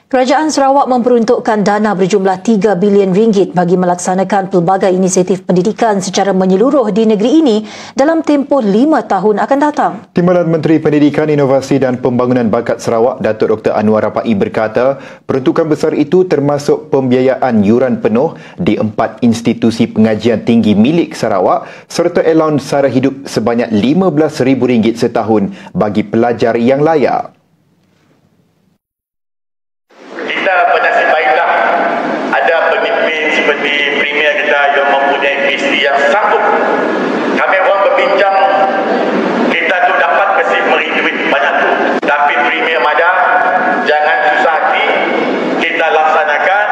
Kerajaan Sarawak memperuntukkan dana berjumlah 3 bilion ringgit bagi melaksanakan pelbagai inisiatif pendidikan secara menyeluruh di negeri ini dalam tempoh 5 tahun akan datang. Timbalan Menteri Pendidikan, Inovasi dan Pembangunan Bakat Sarawak, Datuk Dr. Anwar Rapai berkata, peruntukan besar itu termasuk pembiayaan yuran penuh di 4 institusi pengajian tinggi milik Sarawak serta allowance sara hidup sebanyak RM15,000 setahun bagi pelajar yang layak. Kita bernasib baiklah ada pemimpin seperti Premier kita yang mempunyai visi yang sanggup. Kami orang berbincang, kita tu dapat mesti beri duit banyak tu. Tapi Premier ada, jangan susah hati, kita laksanakan,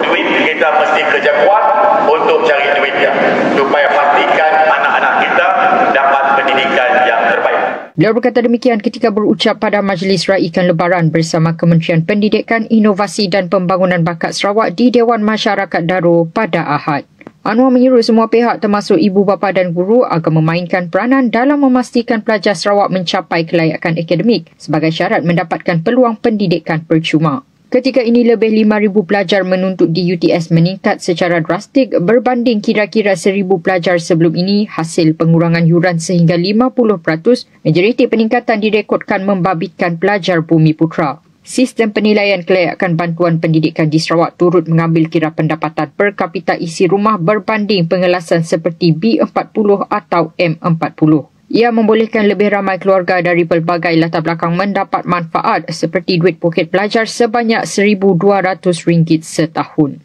duit kita mesti kerja kuat untuk cari duitnya. Supaya pastikan anak-anak kita dapat pendidikan yang terbaik. Beliau berkata demikian ketika berucap pada Majlis Raikan Lebaran bersama Kementerian Pendidikan, Inovasi dan Pembangunan Bakat Sarawak di Dewan Masyarakat Daro pada Ahad. Anwar menyuruh semua pihak termasuk ibu bapa dan guru agar memainkan peranan dalam memastikan pelajar Sarawak mencapai kelayakan akademik sebagai syarat mendapatkan peluang pendidikan percuma. Ketika ini, lebih 5,000 pelajar menuntut di UTS meningkat secara drastik berbanding kira-kira 1,000 pelajar sebelum ini hasil pengurangan yuran sehingga 50%. Majoriti peningkatan direkodkan membabitkan pelajar Bumi Putra. Sistem penilaian kelayakan bantuan pendidikan di Sarawak turut mengambil kira pendapatan per kapita isi rumah berbanding pengelasan seperti B40 atau M40. Ia membolehkan lebih ramai keluarga dari pelbagai latar belakang mendapat manfaat seperti duit poket pelajar sebanyak RM1,200 setahun.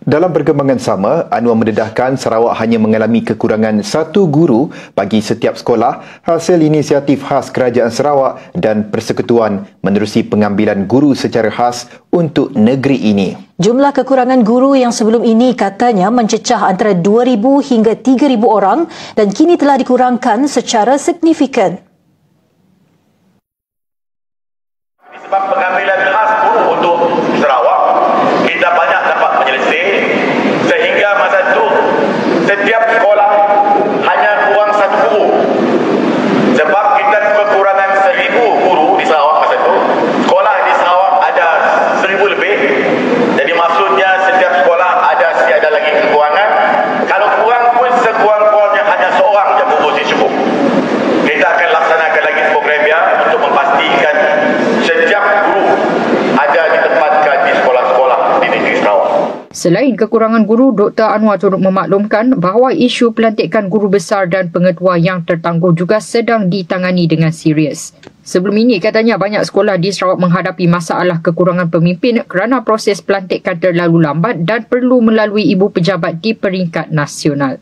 Dalam perkembangan sama, Anwar mendedahkan Sarawak hanya mengalami kekurangan 1 guru bagi setiap sekolah hasil inisiatif khas Kerajaan Sarawak dan Persekutuan menerusi pengambilan guru secara khas untuk negeri ini. Jumlah kekurangan guru yang sebelum ini katanya mencecah antara 2,000 hingga 3,000 orang dan kini telah dikurangkan secara signifikan. Sebab pengambilan khas guru untuk Sarawak, kita banyak dapat menyelesaikan sehingga masa itu setiap sekolah hanya kurang 1 guru. Sebab kita kekurangan 1,000 guru di Sarawak masa itu. Sekolah di Sarawak ada 1,000 lebih. Jadi maksudnya setiap sekolah ada tiada lagi kekurangan. Kalau kurang pun sekurang-kurangnya hanya seorang je guru cukup. Kita akan laksanakan lagi programnya untuk memastikan setiap guru ada ditempatkan di sekolah-sekolah di negeri Sarawak. Selain kekurangan guru, Dr. Anwar turut memaklumkan bahawa isu pelantikan guru besar dan pengetua yang tertangguh juga sedang ditangani dengan serius. Sebelum ini, katanya banyak sekolah di Sarawak menghadapi masalah kekurangan pemimpin kerana proses pelantikan terlalu lambat dan perlu melalui ibu pejabat di peringkat nasional.